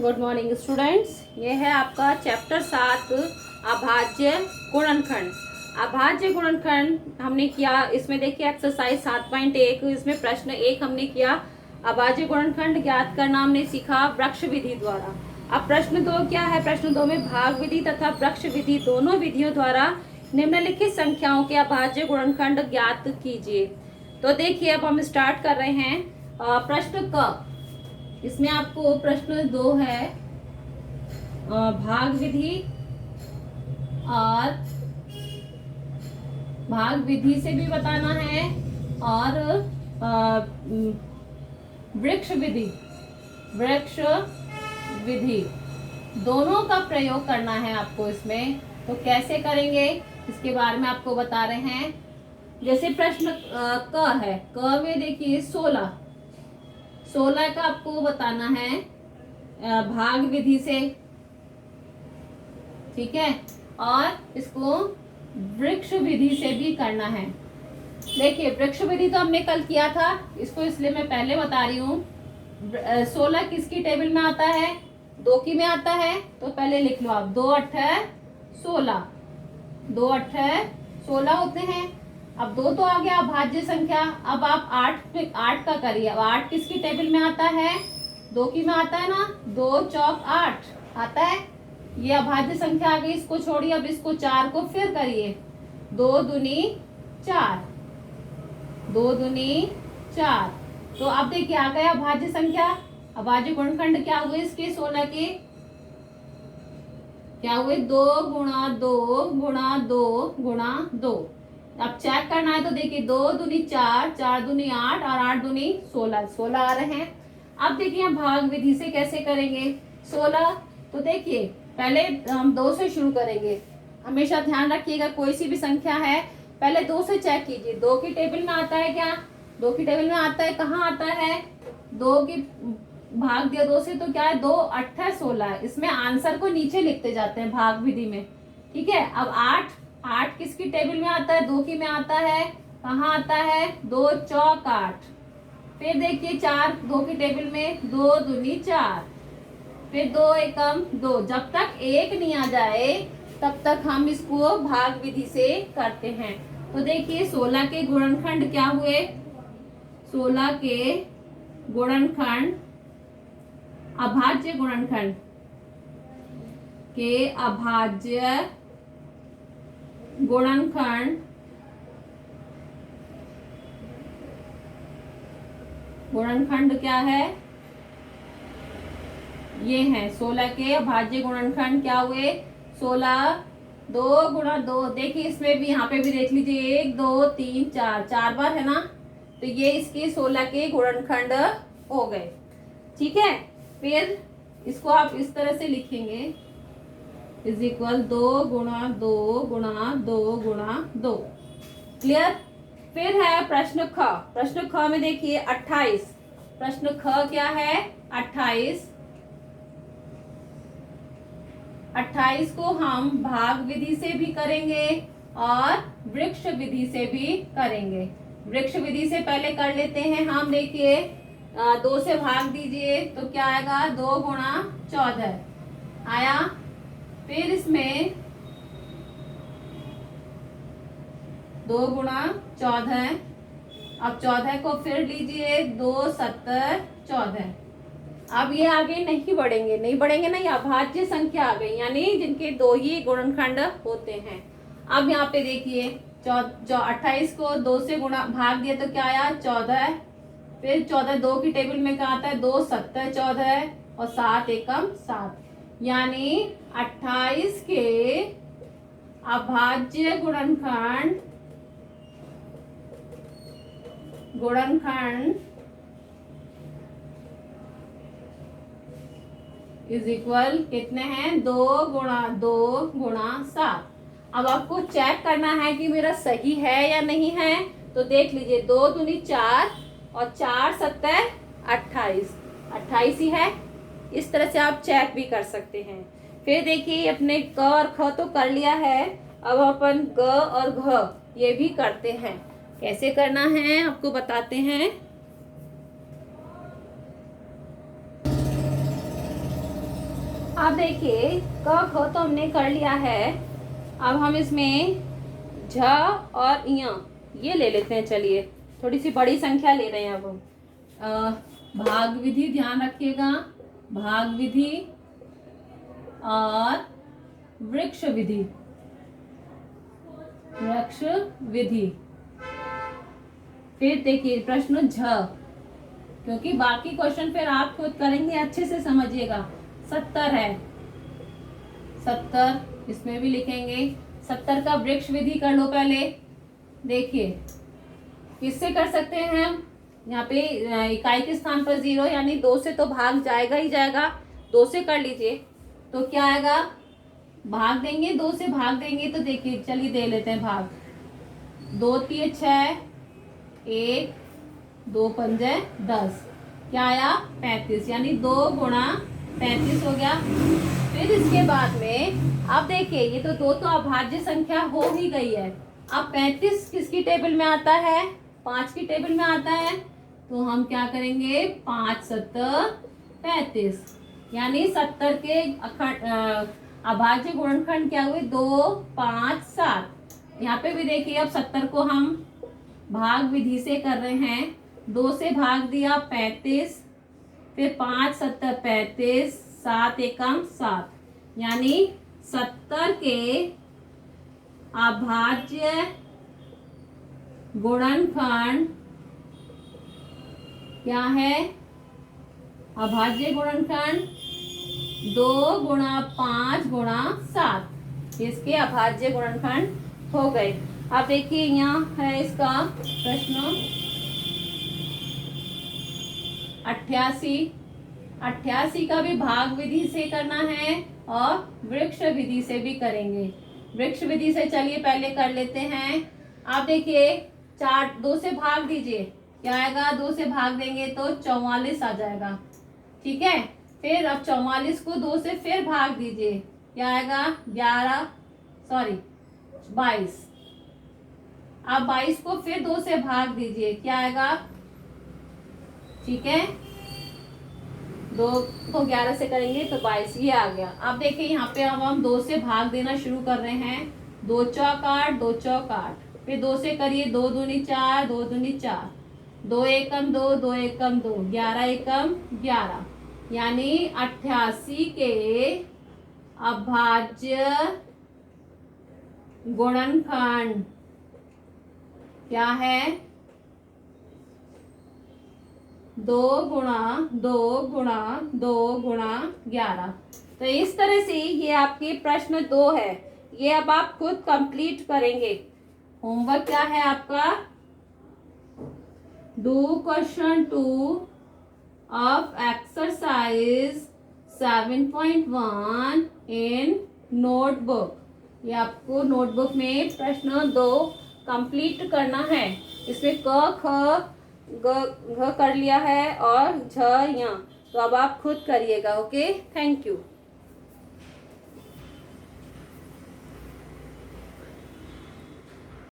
Good morning students. ये है आपका चैप्टर 7 अभाज्य गुणनखंड। अभाज्य गुणनखंड हमने किया। इसमें देखिए एक्सरसाइज 7.1, इसमें प्रश्न 1 हमने किया। अभाज्य गुणनखंड ज्ञात करना हमने सीखा वृक्ष विधि द्वारा। अब प्रश्न 2 क्या है? प्रश्न 2 में भाग विधि तथा वृक्ष विधि दोनों विधियों द्वारा निम्नलिखित संख्याओं के अभाज्य गुणनखंड ज्ञात कीजिए। तो देखिए अब हम स्टार्ट कर रहे हैं प्रश्न क। इसमें आपको प्रश्न 2 है भाग विधि और भाग विधि से भी बताना है और वृक्ष विधि दोनों का प्रयोग करना है आपको इसमें। तो कैसे करेंगे इसके बारे में आपको बता रहे हैं। जैसे प्रश्न क है, क में देखिए 16 का आपको बताना है भाग विधि से, ठीक है, और इसको वृक्ष विधि से भी करना है। देखिए वृक्ष विधि तो हमने कल किया था, इसको इसलिए मैं पहले बता रही हूँ। 16 किसकी टेबल में आता है? 2 की में आता है। तो पहले लिख लो आप 2 8 16, 2 8 16 होते हैं। अब 2 तो आ गया अभाज्य संख्या। अब आप 8 का करिए। अब 8 किसकी टेबल में आता है? 2 की में आता है ना। 2 चौक 8 आता है। ये अभाज्य संख्या आ गई, इसको छोड़िए। अब इसको 4 को फिर करिए। 2 दूनी 4, 2 दूनी 4। तो अब देखिए आ गया अभाज्य संख्या। अभाज्य गुणनखंड क्या हुए इसके? 16 के क्या हुए? 2 गुणा 2 गुणा 2 गुणा 2। अब चेक करना है तो देखिए 2 दूनी 4, 4 दूनी 8 और 8 दूनी 16 आ रहे हैं। अब देखिए हम भाग विधि से कैसे करेंगे 16। तो देखिए पहले हम 2 से शुरू करेंगे। हमेशा ध्यान रखिएगा कोई सी भी संख्या है पहले 2 से चेक कीजिए। 2 की टेबल में आता है क्या? 2 की टेबल में आता है। कहाँ आता है? 2 की भाग दिया 2 से तो क्या है? 2 8 16। इसमें आंसर को नीचे लिखते जाते हैं भाग विधि में, ठीक है। अब 8 किसकी टेबल में आता है? 2 की में आता है। कहाँ आता है? 2 चौक 8। फिर देखिए 4 2 की टेबल में, 2 दूनी 4, फिर 2 एकम 2। जब तक 1 नहीं आ जाए तब तक हम इसको भाग विधि से करते हैं। तो देखिए 16 के गुणनखंड क्या हुए? 16 के गुणनखंड अभाज्य गुणनखंड के अभाज्य गुणनखंड क्या है? ये है 16 के अभाज्य गुणनखंड क्या हुए? 16 2 गुणा 2। देखिए इसमें भी, यहाँ पे भी देख लीजिए 1 2 3 4, 4 बार है ना। तो ये इसके 16 के गुणनखंड हो गए, ठीक है। फिर इसको आप इस तरह से लिखेंगे इज इक्वल 2 गुणा 2 गुणा 2 गुणा 2। क्लियर? फिर है प्रश्न ख। प्रश्न ख में देखिए 28। प्रश्न ख क्या है? 28 को हम भाग विधि से भी करेंगे और वृक्ष विधि से भी करेंगे। वृक्ष विधि से पहले कर लेते हैं हम। देखिए 2 से भाग दीजिए तो क्या आएगा? 2 गुणा 14 आया। फिर इसमें 2 गुणा 14। अब 14 को फिर लीजिए, 2 7 14। अब ये आगे नहीं बढ़ेंगे ना, ये अभाज्य संख्या आ गई, यानी जिनके 2 ही गुणनखंड होते हैं। अब यहाँ पे देखिए 28 को 2 से गुणा भाग दिया तो क्या आया? 14। फिर 14 2 की टेबल में क्या आता है? 2 7 14 और 7 एकम 7, यानी 28 के अभाज्य गुणनखंड इज इक्वल कितने हैं? 2 गुणा 2 गुणा 7। अब आपको चेक करना है कि मेरा सही है या नहीं है। तो देख लीजिए 2 दूनी 4 और 4 7 28 ही है। इस तरह से आप चेक भी कर सकते हैं। फिर देखिए अपने क और ख तो कर लिया है। अब अपन ग और घ ये भी करते हैं। कैसे करना है आपको बताते हैं। अब देखिए क ख तो हमने कर लिया है। अब हम इसमें झ और य ये ले लेते हैं। चलिए थोड़ी सी बड़ी संख्या ले रहे हैं अब हम। भाग विधि ध्यान रखिएगा, भाग विधि और वृक्ष विधि, वृक्ष विधि। फिर देखिए प्रश्न झ, क्योंकि बाकी क्वेश्चन फिर आप खुद करेंगे, अच्छे से समझिएगा। 70 है, 70 इसमें भी लिखेंगे। 70 का वृक्ष विधि कर लो पहले। देखिए किससे कर सकते हैं हम, यहाँ पे इकाई के स्थान पर 0 यानी 2 से तो भाग जाएगा ही जाएगा। 2 से कर लीजिए तो क्या आएगा, भाग देंगे 2 से भाग देंगे तो देखिए चलिए दे लेते हैं भाग। 2 3 6, 1 2 5 10, क्या आया 35, यानी 2 गुणा 35 हो गया। फिर इसके बाद में अब देखिए ये तो 2 तो अभाज्य संख्या हो ही गई है। अब 35 किसकी टेबल में आता है, 5 की टेबल में आता है। तो हम क्या करेंगे, 5 7 35, यानी 70 के अभाज्य गुणनखंड क्या हुए, 2 5 7। यहाँ पे भी देखिए अब 70 को हम भाग विधि से कर रहे हैं। 2 से भाग दिया 35, फिर 5 7 35, 7 एकम 7, यानी 70 के अभाज्य गुणनखंड क्या है, अभाज्य गुणनखंड 2 गुणा 5 गुणा 7, इसके अभाज्य गुणनखंड हो गए। अब देखिए यहाँ है इसका प्रश्न 88। 88 का भी भाग विधि से करना है और वृक्ष विधि से भी करेंगे। वृक्ष विधि से चलिए पहले कर लेते हैं। आप देखिए 2 से भाग दीजिए, क्या आएगा, 2 से भाग देंगे तो 44 आ जाएगा। ठीक है, फिर अब 44 को 2 से फिर भाग दीजिए, क्या आएगा 22। अब 22 को फिर 2 से भाग दीजिए, क्या आएगा, ठीक है 2 को 11 से करेंगे तो 22, ये आ गया। अब देखिए यहाँ पे अब हम 2 से भाग देना शुरू कर रहे हैं। 2 चौक 8, 2 चौक 8, फिर 2 से करिए, 2 दूनी 4, 2 दूनी 4, 2 एकम 2, 2 एकम 2, 11 एकम 11, यानी 88 के अभाज्य गुणनखंड क्या है, 2 गुणा 2 गुणा 2 गुणा 11। तो इस तरह से ये आपके प्रश्न 2 है, ये अब आप खुद कंप्लीट करेंगे। होमवर्क क्या है आपका, do question 2 of exercise 7.1 in notebook. ये आपको नोटबुक में प्रश्न 2 कंप्लीट करना है। इसमें क ख घ कर लिया है और झ यहाँ, तो अब आप खुद करिएगा। Okay, thank you.